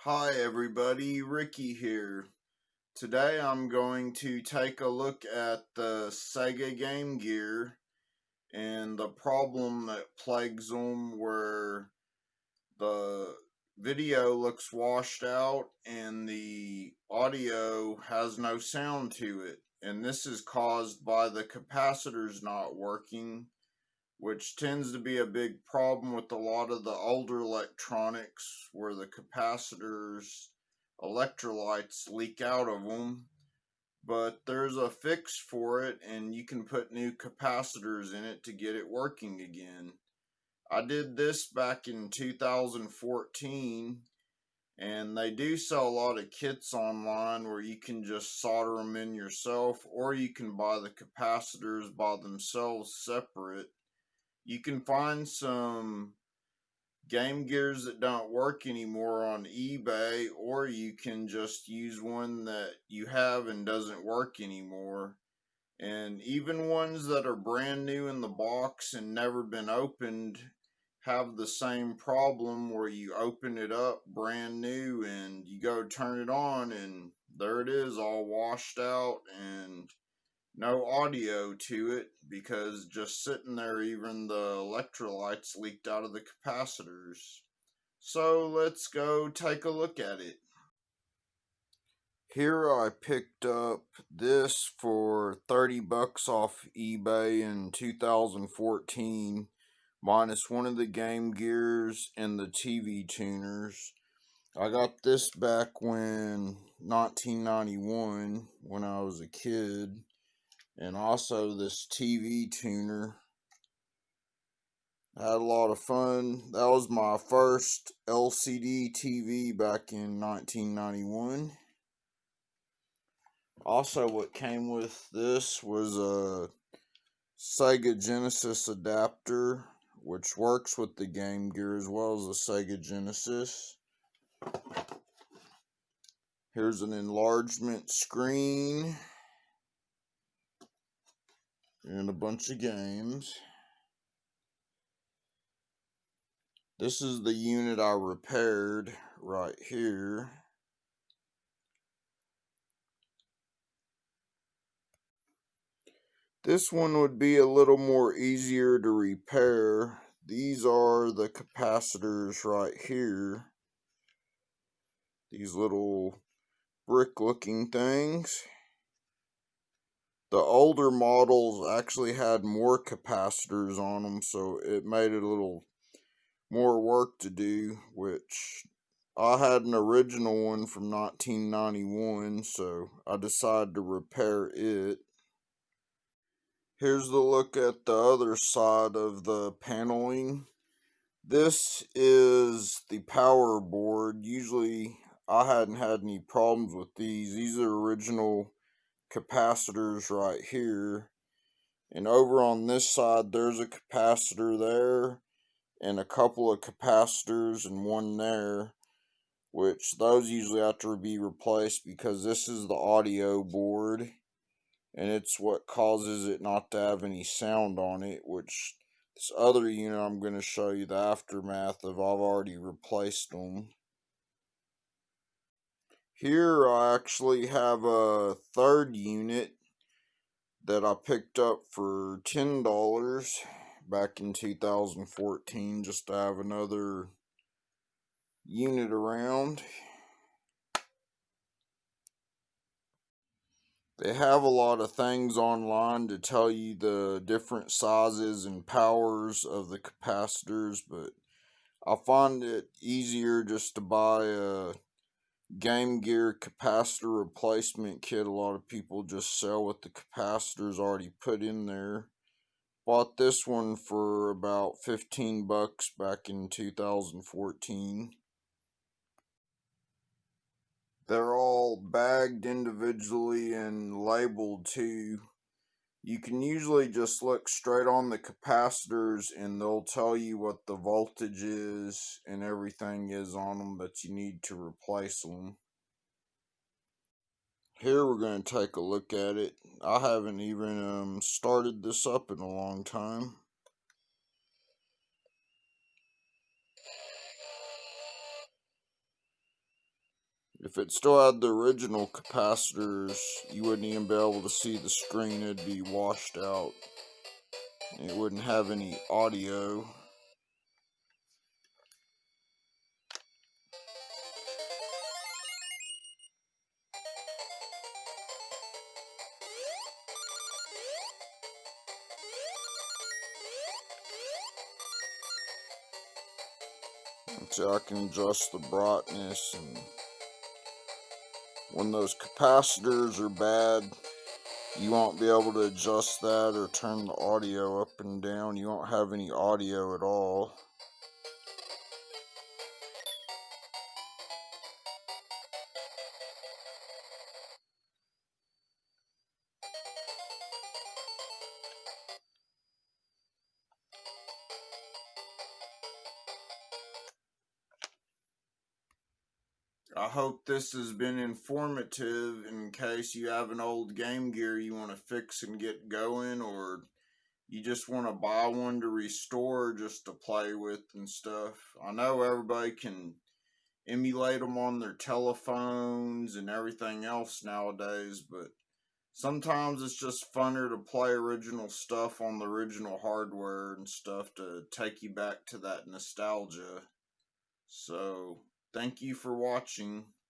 Hi everybody, Ricky here. Today I'm going to take a look at the Sega Game Gear and the problem that plagues them where the video looks washed out and the audio has no sound to it. And this is caused by the capacitors not working, which tends to be a big problem with a lot of the older electronics where the capacitors electrolytes leak out of them. But there's a fix for it, and you can put new capacitors in it to get it working again. I did this back in 2014, and they do sell a lot of kits online where you can just solder them in yourself, or you can buy the capacitors by themselves separate. You can find some Game Gears that don't work anymore on eBay, or you can just use one that you have and doesn't work anymore. And even ones that are brand new in the box and never been opened have the same problem where you open it up brand new and you go turn it on and there it is, all washed out and no audio to it because just sitting there, even the electrolytes leaked out of the capacitors. So let's go take a look at it. Here I picked up this for 30 bucks off eBay in 2014, minus one of the Game Gears and the TV tuners. I got this back when 1991 when I was a kid. And also this TV tuner. I had a lot of fun. That was my first LCD TV back in 1991. Also, what came with this was a Sega Genesis adapter, which works with the Game Gear as well as the Sega Genesis. Here's an enlargement screen and a bunch of games. This is the unit I repaired right here. This one would be a little more easier to repair. These are the capacitors right here. These little brick looking things. The older models actually had more capacitors on them, so it made it a little more work to do, which I had an original one from 1991, so I decided to repair it. Here's the look at the other side of the paneling. This is the power board. Usually I hadn't had any problems with these. These are original capacitors right here. And over on this side there's a capacitor there and a couple of capacitors and one there, which those usually have to be replaced because this is the audio board and it's what causes it not to have any sound on it, which this other unit I'm going to show you the aftermath of. I've already replaced them. Here I actually have a third unit that I picked up for $10 back in 2014 just to have another unit around. They have a lot of things online to tell you the different sizes and powers of the capacitors, but I find it easier just to buy a Game Gear capacitor replacement kit. A lot of people just sell with the capacitors already put in there. Bought this one for about 15 bucks back in 2014. They're all bagged individually and labeled too. You can usually just look straight on the capacitors and they'll tell you what the voltage is and everything is on them that you need to replace them. Here we're going to take a look at it. I haven't even started this up in a long time. If it still had the original capacitors, you wouldn't even be able to see the screen. It'd be washed out. It wouldn't have any audio. So I can adjust the brightness, and when those capacitors are bad, you won't be able to adjust that or turn the audio up and down. You won't have any audio at all. I hope this has been informative in case you have an old Game Gear you want to fix and get going, or you just want to buy one to restore just to play with and stuff. I know everybody can emulate them on their telephones and everything else nowadays, but sometimes it's just funner to play original stuff on the original hardware and stuff to take you back to that nostalgia. So, thank you for watching.